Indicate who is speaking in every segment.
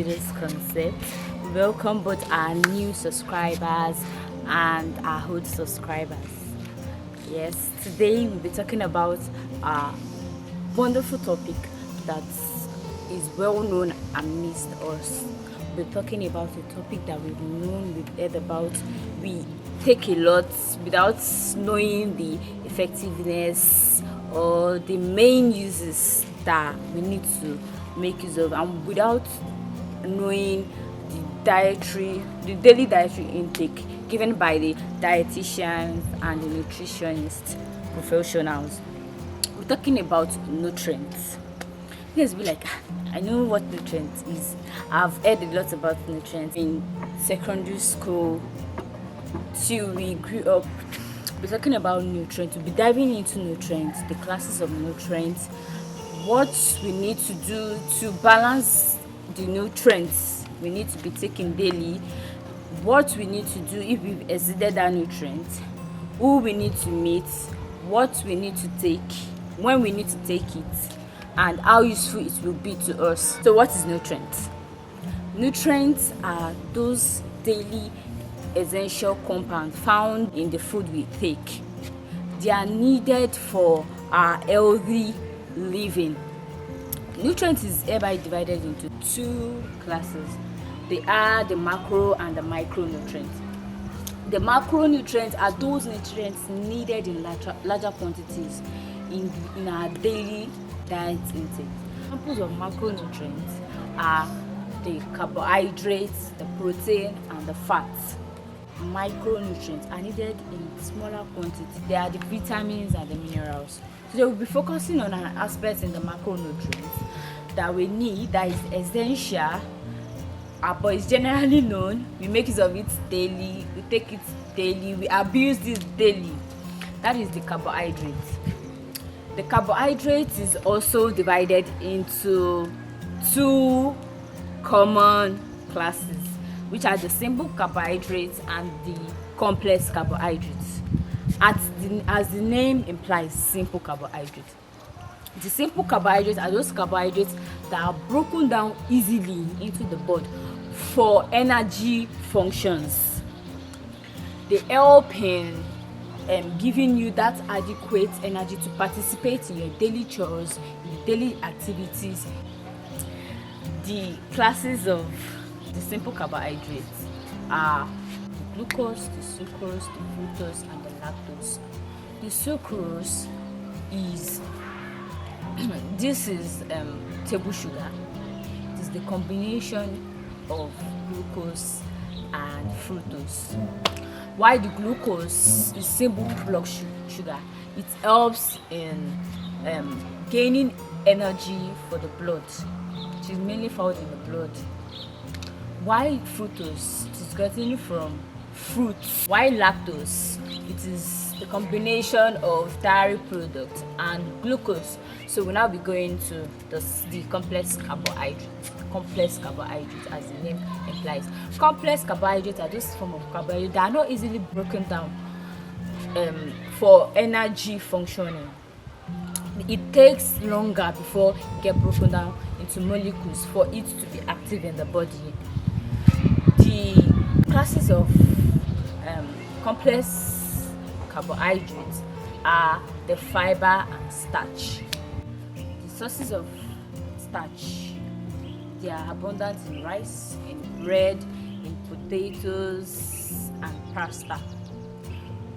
Speaker 1: today's concept. Welcome both our new subscribers and our old subscribers. Yes, today we'll be talking about a wonderful topic that is well known amidst us. We're talking about a topic that we've heard about. We take a lot without knowing the effectiveness or the main uses that we need to make use of, and without knowing the daily dietary intake given by the dietitians and the nutritionist professionals. We're talking about nutrients. You guys be like, I know what nutrients is. I've heard a lot about nutrients in secondary school till we grew up. We're talking about nutrients. We'll be diving into nutrients, the classes of nutrients, what we need to do to balance the nutrients we need to be taking daily, what we need to do if we've exceeded that nutrient, who we need to meet, what we need to take, when we need to take it, and how useful it will be to us. So what is nutrients? Nutrients are those daily essential compounds found in the food we take. They are needed for our healthy living. Nutrients is hereby divided into two classes. They are the macro and the micronutrients. The macronutrients are those nutrients needed in larger quantities in our daily diet intake. Examples of macronutrients are the carbohydrates, the protein, and the fats. Micronutrients are needed in smaller quantities. They are the vitamins and the minerals. So we'll be focusing on an aspect in the macronutrients that we need, that is essential, but it's generally known. We make use of it daily, we take it daily, we abuse it daily. That is the carbohydrates. The carbohydrates is also divided into two common classes, which are the simple carbohydrates and the complex carbohydrates. As the name implies, simple carbohydrates. The simple carbohydrates are those carbohydrates that are broken down easily into the body for energy functions. They help in giving you that adequate energy to participate in your daily chores, in your daily activities. The classes of the simple carbohydrates are the glucose, the sucrose, the fructose, and the lactose. The sucrose is this is table sugar. It is the combination of glucose and fructose. While the glucose is simple blood sugar, it helps in gaining energy for the blood. It is mainly found in the blood. While fructose, it is gotten from fruits. While lactose, it is the combination of dairy products and glucose. So we'll now be going to the complex carbohydrates. Complex carbohydrates, as the name implies. Complex carbohydrates are those form of carbohydrates that are not easily broken down for energy functioning. It takes longer before it gets broken down into molecules for it to be active in the body. The classes of complex carbohydrates are the fiber and starch. The sources of starch, they are abundant in rice, in bread, in potatoes, and pasta.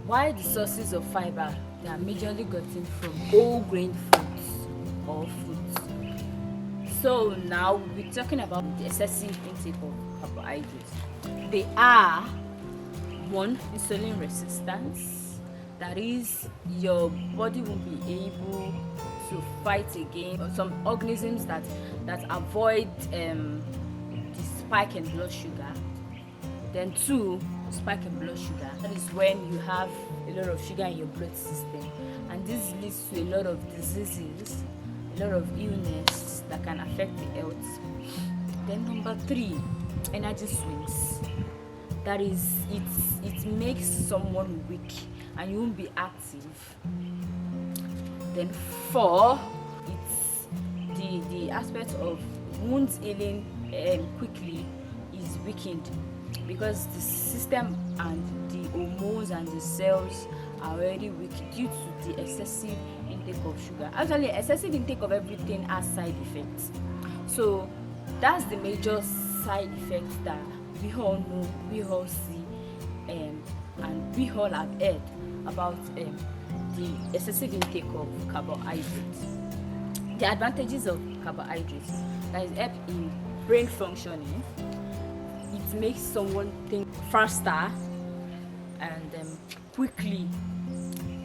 Speaker 1: While the sources of fiber, they are majorly gotten from whole grain fruits or fruits. So now we'll be talking about the excessive intake of carbohydrates. They are one, insulin resistance. That is, your body will be able to fight against some organisms that avoid the spike in blood sugar. Then two, spike in blood sugar. That is when you have a lot of sugar in your blood system, and this leads to a lot of diseases, a lot of illness that can affect the health. Then number three, energy swings. That is, it makes someone weak and you won't be active. Then four, it's the aspect of wounds healing quickly is weakened, because the system and the hormones and the cells are already weak due to the excessive intake of sugar. Actually, excessive intake of everything has side effects. So that's the major side effects that we all know, we all see, and we all have heard about the excessive intake of carbohydrates. The advantages of carbohydrates: that is help in brain functioning. It makes someone think faster and quickly.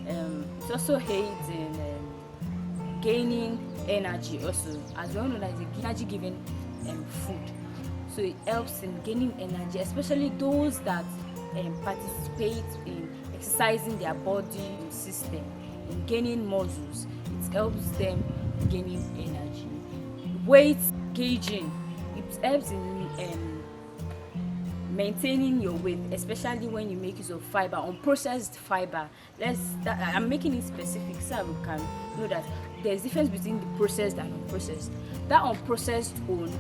Speaker 1: It also aids in gaining energy also, as we all know that it's a energy giving food. So it helps in gaining energy, especially those that participate in exercising their body system, in gaining muscles. It helps them gaining energy. Weight gauging: it helps in maintaining your weight, especially when you make use of fiber, unprocessed fiber. I'm making it specific so we can know that there's difference between the processed and unprocessed. That unprocessed one,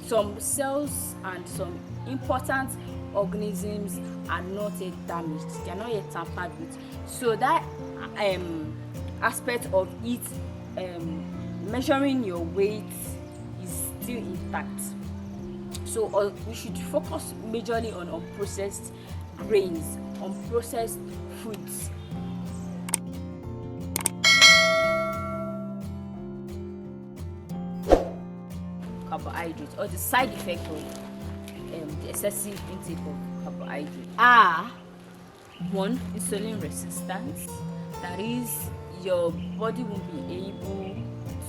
Speaker 1: some cells and some important organisms are not yet damaged, they are not yet tampered with. So that aspect of it, measuring your weight, is still intact. So we should focus majorly on unprocessed grains, unprocessed foods. Carbohydrates, or the side effect of the excessive intake of carbohydrates are: one, insulin resistance. That is, your body won't be able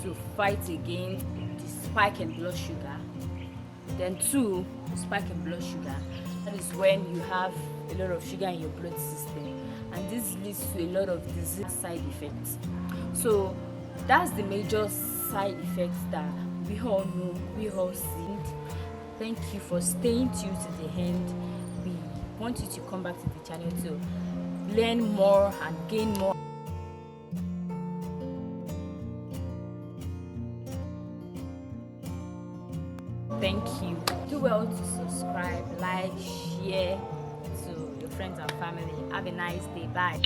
Speaker 1: to fight against the spike in blood sugar. Then two, spike in blood sugar. That is when you have a lot of sugar in your blood system, and this leads to a lot of disease side effects. So that's the major side effects that we all know, we all see. Thank you for staying tuned to the end. We want you to come back to the channel to learn more and gain more. Thank you. Do well to subscribe, like, share to your friends and family. Have a nice day. Bye.